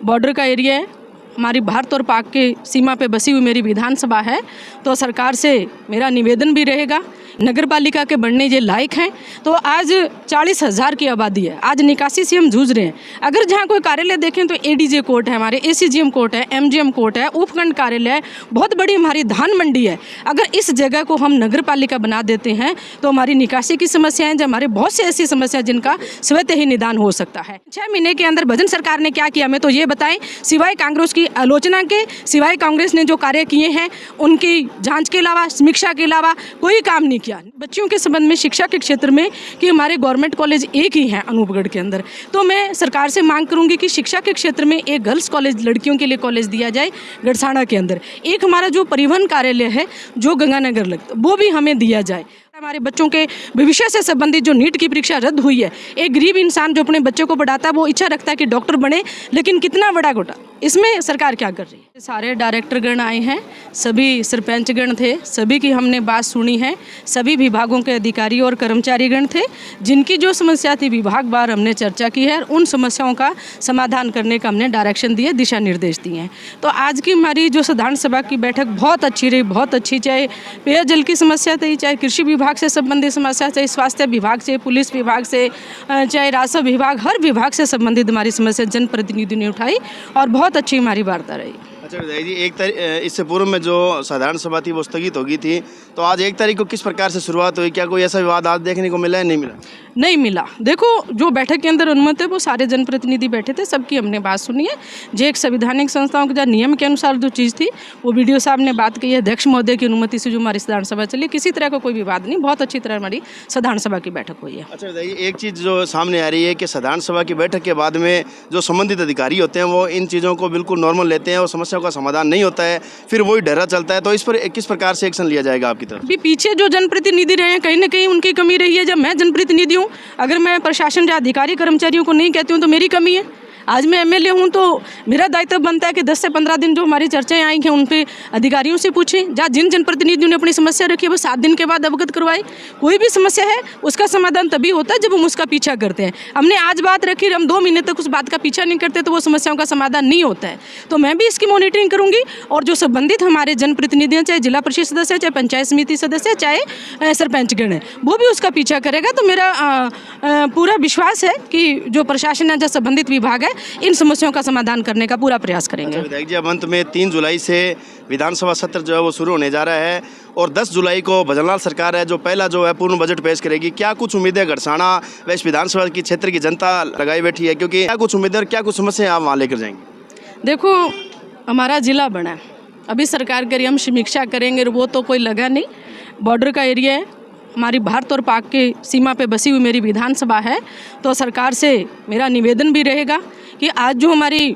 Border का area है, हमारी भारत और पाक की सीमा पे बसी हुई मेरी विधानसभा है। तो सरकार से मेरा निवेदन भी रहेगा, नगर पालिका के बनने ये लायक हैं। तो आज 40,000 की आबादी है, आज निकासी से हम जूझ रहे हैं। अगर जहाँ कोई कार्यालय देखें तो एडीजे कोर्ट है, हमारे एसीजीएम कोर्ट है, एमजीएम कोर्ट है, उपखंड कार्यालय है, बहुत बड़ी हमारी धान मंडी है। अगर इस जगह को हम नगर पालिका बना देते हैं तो हमारी निकासी की समस्याएं, जो हमारे बहुत से ऐसी समस्या जिनका स्वतः ही निदान हो सकता है। 6 महीने के अंदर भजन सरकार ने क्या किया, हमें तो ये बताएं। सिवाय कांग्रेस की आलोचना के, सिवाय कांग्रेस ने जो कार्य किए हैं उनकी जांच के अलावा, समीक्षा के अलावा कोई काम नहीं किया। बच्चियों के संबंध में, शिक्षा के क्षेत्र में, कि हमारे गवर्नमेंट कॉलेज एक ही हैं अनूपगढ़ के अंदर। तो मैं सरकार से मांग करूंगी कि शिक्षा के क्षेत्र में एक गर्ल्स कॉलेज, लड़कियों के लिए कॉलेज दिया जाए गढ़साना के अंदर। एक हमारा जो परिवहन कार्यालय है जो गंगानगर लगता, वो भी हमें दिया जाए। हमारे बच्चों के भविष्य से संबंधित जो नीट की परीक्षा रद्द हुई है, एक गरीब इंसान जो अपने बच्चों को पढ़ाता है वो इच्छा रखता है कि डॉक्टर बने, लेकिन कितना बड़ा घोटाला, इसमें सरकार क्या कर रही है। सारे डायरेक्टरगण आए हैं, सभी सरपंचगण थे, सभी की हमने बात सुनी है। सभी विभागों के अधिकारी और कर्मचारीगण थे, जिनकी जो समस्या थी विभाग बार हमने चर्चा की है। उन समस्याओं का समाधान करने का हमने डायरेक्शन दिए, दिशा निर्देश दिए हैं। तो आज की हमारी जो साधारण सभा की बैठक बहुत अच्छी रही, बहुत अच्छी। चाहे पेयजल की समस्या थी, चाहे कृषि विभाग से संबंधित समस्या, चाहे स्वास्थ्य विभाग से, पुलिस विभाग से, चाहे राजस्व विभाग, हर विभाग से संबंधित हमारी समस्या जनप्रतिनिधि ने उठाई और बहुत अच्छी हमारी वार्ता रही। अच्छा विधायक जी, इससे पूर्व में जो साधारण सभा थी वो स्थगित हो गई थी, तो आज 1 तारीख को किस प्रकार से शुरुआत हुई? क्या कोई ऐसा विवाद आज देखने को मिला है? नहीं मिला? नहीं मिला। देखो, जो बैठक के अंदर अनुमत है वो सारे जनप्रतिनिधि बैठे थे, सबकी हमने बात सुनी है। जो एक संवैधानिक संस्थाओं के नियम के अनुसार जो चीज़ थी वो वीडियो साहब ने बात की है, अध्यक्ष महोदय की अनुमति से जो हमारी साधारण सभा चली, किसी तरह का कोई विवाद नहीं, बहुत अच्छी तरह हमारी साधारण सभा की बैठक हुई है। अच्छा विधायक जी, एक चीज़ जो सामने आ रही है कि साधारण सभा की बैठक के बाद में जो संबंधित अधिकारी होते हैं वो इन चीज़ों को बिल्कुल नॉर्मल लेते हैं और समस्याओं का समाधान नहीं होता है, फिर वही डरा चलता है। तो इस पर किस प्रकार से एक्शन लिया जाएगा आपकी तरफ? भी पीछे जो जनप्रतिनिधि रहे हैं, कहीं ना कहीं उनकी कमी रही है। जब मैं जनप्रतिनिधि हूँ, अगर मैं प्रशासन या अधिकारी कर्मचारियों को नहीं कहती हूँ तो मेरी कमी है। आज मैं एमएलए हूँ तो मेरा दायित्व बनता है कि 10 से 15 दिन जो हमारी चर्चाएं आई हैं उन पे अधिकारियों से पूछें। जहाँ जिन जनप्रतिनिधियों ने अपनी समस्या रखी है वो 7 दिन के बाद अवगत करवाए। कोई भी समस्या है उसका समाधान तभी होता है जब हम उसका पीछा करते हैं। हमने आज बात रखी, हम 2 महीने तक उस बात का पीछा नहीं करते तो वो समस्याओं का समाधान नहीं होता है। तो मैं भी इसकी मॉनिटरिंग करूँगी और जो संबंधित हमारे जनप्रतिनिधि हैं, चाहे जिला परिषद सदस्य, चाहे पंचायत समिति सदस्य, चाहे सरपंचगण है, वो भी उसका पीछा करेगा। तो मेरा पूरा विश्वास है कि जो प्रशासन है, जो संबंधित विभाग है, इन समस्याओं का समाधान करने का पूरा प्रयास करेंगे। अच्छा विधायक जी, अब अंत में 3 जुलाई से विधानसभा सत्र जो है वो शुरू होने जा रहा है और 10 जुलाई को भजनलाल सरकार है जो पहला जो है पूर्ण बजट पेश करेगी। क्या कुछ उम्मीदें गढ़साना व इस विधानसभा की क्षेत्र की जनता लगाई बैठी है, क्योंकि क्या कुछ उम्मीदें और क्या कुछ समस्या आप वहाँ लेकर जाएंगे? देखो, हमारा जिला बना है, अभी सरकार करी, हम समीक्षा करेंगे, वो तो कोई लगा नहीं। बॉर्डर का एरिया है, हमारी भारत और पाक की सीमा पे बसी हुई मेरी विधानसभा है। तो सरकार से मेरा निवेदन भी रहेगा कि आज जो हमारी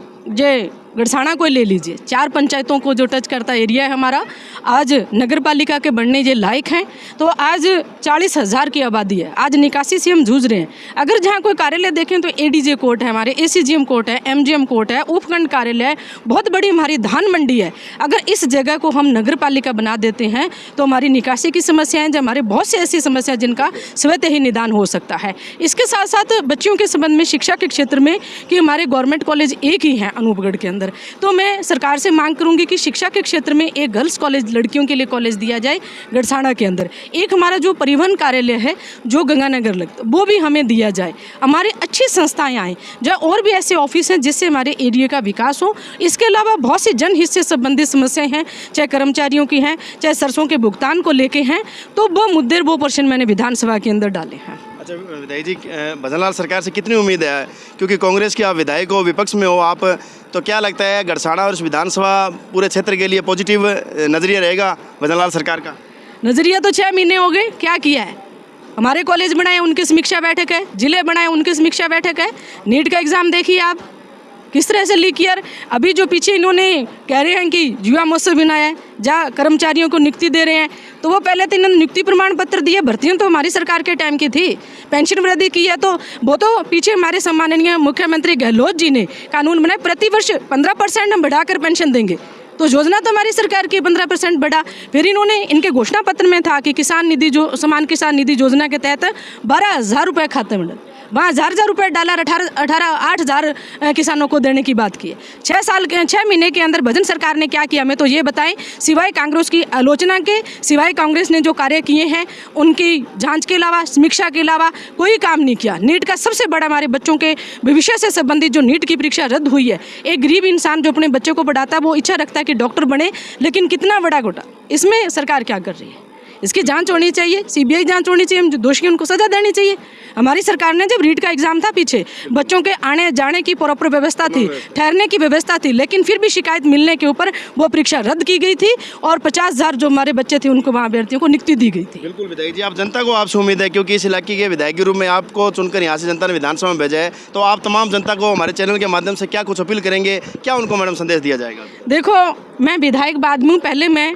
गढ़साना को ले लीजिए, 4 पंचायतों को जो टच करता एरिया है हमारा, आज नगर पालिका के बनने ये लायक हैं। तो आज 40,000 की आबादी है, आज निकासी से हम जूझ रहे हैं। अगर जहाँ कोई कार्यालय देखें तो एडीजे कोर्ट है, हमारे एसीजीएम कोर्ट है, एमजीएम कोर्ट है, उपखंड कार्यालय है, बहुत बड़ी हमारी धान मंडी है। अगर इस जगह को हम नगर पालिका बना देते हैं तो हमारी निकासी की समस्याएं, जो हमारे बहुत से ऐसी समस्या जिनका स्वतः ही निदान हो सकता है। इसके साथ साथ बच्चियों के संबंध में, शिक्षा के क्षेत्र में, कि हमारे गवर्नमेंट कॉलेज एक ही हैं अनूपगढ़ के अंदर। तो मैं सरकार से मांग करूंगी कि शिक्षा के क्षेत्र में एक गर्ल्स कॉलेज, लड़कियों के लिए कॉलेज दिया जाए गढ़साना के अंदर। एक हमारा जो परिवहन कार्यालय है जो गंगानगर लगता, वो भी हमें दिया जाए। हमारी अच्छी संस्थाएं आएँ, जहाँ और भी ऐसे ऑफिस हैं जिससे हमारे एरिया का विकास हो। इसके अलावा बहुत सी जनहित से संबंधित समस्याएं हैं, चाहे कर्मचारियों की हैं, चाहे सरसों के भुगतान को लेके हैं। तो वो मुद्दे, वो प्रश्न मैंने विधानसभा के अंदर डाले हैं। अच्छा विधायक जी, भजनलाल सरकार से कितनी उम्मीद है, क्योंकि कांग्रेस के आप विधायक हो, विपक्ष में हो आप, तो क्या लगता है गढ़साना और इस विधानसभा पूरे क्षेत्र के लिए पॉजिटिव नज़रिया रहेगा भजनलाल सरकार का? नज़रिया तो 6 महीने हो गए, क्या किया है? हमारे कॉलेज बनाए, उनकी समीक्षा बैठक है, जिले बनाए, उनकी समीक्षा बैठक है। नीट का एग्ज़ाम देखिए आप किस तरह से लीक किया। अभी जो पीछे इन्होंने कह रहे हैं कि युवा महोत्सव बनाया है, जहाँ कर्मचारियों को नियुक्ति दे रहे हैं, तो वो पहले तो इन्होंने नियुक्ति प्रमाण पत्र दिए, भर्तियाँ तो हमारी सरकार के टाइम की थी। पेंशन वृद्धि की है तो वो तो पीछे हमारे सम्माननीय मुख्यमंत्री गहलोत जी ने कानून बनाए, प्रतिवर्ष 15% हम बढ़ाकर पेंशन देंगे। तो योजना तो हमारी सरकार की 15% बढ़ा। फिर इन्होंने, इनके घोषणा पत्र में था कि किसान निधि, जो समान किसान निधि योजना के तहत 12,000 रुपये खाते में। वहाँ 1000 रुपये डाला, 8,000 किसानों को देने की बात की है। 6 महीने के अंदर भजन सरकार ने क्या किया, हमें तो ये बताएं। सिवाय कांग्रेस की आलोचना के, सिवाय कांग्रेस ने जो कार्य किए हैं उनकी जांच के अलावा, समीक्षा के अलावा कोई काम नहीं किया। नीट का सबसे बड़ा, हमारे बच्चों के भविष्य से संबंधित जो नीट की परीक्षा रद्द हुई है, एक गरीब इंसान जो अपने बच्चों को पढ़ाता है वो इच्छा रखता है कि डॉक्टर बने, लेकिन कितना बड़ा घोटाला, इसमें सरकार क्या कर रही है? इसकी जांच होनी चाहिए, सीबीआई जांच होनी चाहिए, जो दोषी उनको सजा देनी चाहिए। हमारी सरकार ने, जब रीट का एग्जाम था पीछे, बच्चों के आने जाने की प्रॉपर व्यवस्था थी, ठहरने की व्यवस्था थी, लेकिन फिर भी शिकायत मिलने के ऊपर वो परीक्षा रद्द की गई थी और 50,000 जो हमारे बच्चे थे उनको, वहाँ अभ्यर्थियों को नियुक्ति दी गई थी। बिल्कुल विधायक जी, आप जनता को आपसे उम्मीद है, क्योंकि इस इलाके के विधायक के रूप में आपको चुनकर यहाँ से जनता ने विधानसभा में भेजा है, तो आप तमाम जनता को हमारे चैनल के माध्यम से क्या कुछ अपील करेंगे, क्या उनको मैडम संदेश दिया जाएगा? देखो, मैं विधायक बाद में हूँ, पहले मैं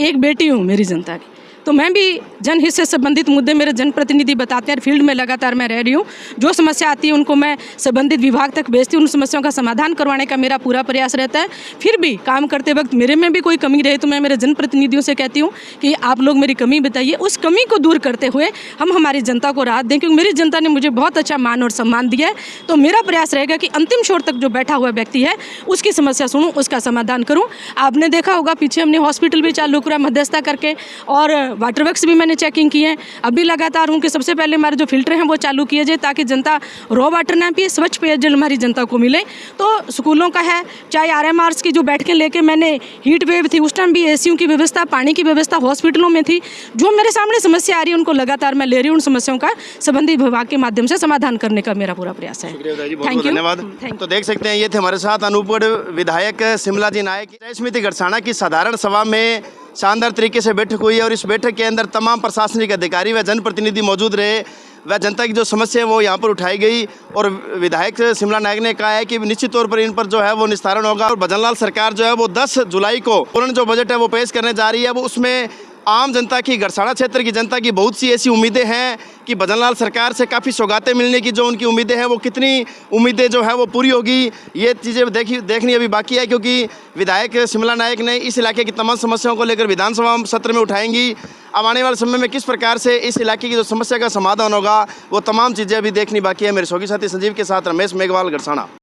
एक बेटी हूँ मेरी जनता की, तो मैं भी जनहित से संबंधित मुद्दे मेरे जनप्रतिनिधि बताते हैं, फील्ड में लगातार मैं रह रही हूँ। जो समस्या आती है उनको मैं संबंधित विभाग तक भेजती हूँ, उन समस्याओं का समाधान करवाने का मेरा पूरा प्रयास रहता है। फिर भी काम करते वक्त मेरे में भी कोई कमी रहे तो मैं मेरे जनप्रतिनिधियों से कहती हूँ कि आप लोग मेरी कमी बताइए, उस कमी को दूर करते हुए हम हमारी जनता को राहत दें, क्योंकि मेरी जनता ने मुझे बहुत अच्छा मान और सम्मान दिया है। तो मेरा प्रयास रहेगा कि अंतिम छोर तक जो बैठा हुआ व्यक्ति है उसकी समस्या सुनूँ, उसका समाधान करूँ। आपने देखा होगा पीछे हमने हॉस्पिटल भी चालू करा मध्यस्थता करके, और वाटर वर्क्स भी मैंने चेकिंग की है। अभी लगातार उनके सबसे पहले हमारे जो फिल्टर हैं वो चालू किए जाए, ताकि जनता रॉ वाटर ना पिए, स्वच्छ पेयजल हमारी जनता को मिले। तो स्कूलों का है, चाहे RMRs की जो बैठकें लेके, मैंने हीट वेव थी उस टाइम भी एसीओ की व्यवस्था, पानी की व्यवस्था हॉस्पिटलों में थी। जो मेरे सामने समस्या आ रही है उनको लगातार मैं ले रही हूँ, उन समस्याओं का संबंधित विभाग के माध्यम से समाधान करने का मेरा पूरा प्रयास है। बहुत धन्यवाद। तो देख सकते हैं, ये थे हमारे साथ अनूपगढ़ विधायक शिमला जी नायक। स्मृति गढ़साना की साधारण सभा में शानदार तरीके से बैठक हुई है और इस बैठक के अंदर तमाम प्रशासनिक अधिकारी व जनप्रतिनिधि मौजूद रहे व जनता की जो समस्या है वो यहाँ पर उठाई गई। और विधायक शिमला नायक ने कहा है कि निश्चित तौर पर इन पर जो है वो निस्तारण होगा। और भजनलाल सरकार जो है वो 10 जुलाई को पूर्ण जो बजट है वो पेश करने जा रही है। वो उसमें आम जनता की, गढ़साना क्षेत्र की जनता की बहुत सी ऐसी उम्मीदें हैं कि भजनलाल सरकार से काफ़ी सौगातें मिलने की जो उनकी उम्मीदें हैं, वो कितनी उम्मीदें जो है वो पूरी होगी, ये चीज़ें देखनी अभी बाकी है। क्योंकि विधायक शिमला नायक ने इस इलाके की तमाम समस्याओं को लेकर विधानसभा सत्र में उठाएंगी। अब आने वाले समय में किस प्रकार से इस इलाके की जो समस्या का समाधान होगा, वो तमाम चीज़ें अभी देखनी बाकी है। मेरे सहयोगी साथी संजीव के साथ रमेश मेघवाल, गढ़साना।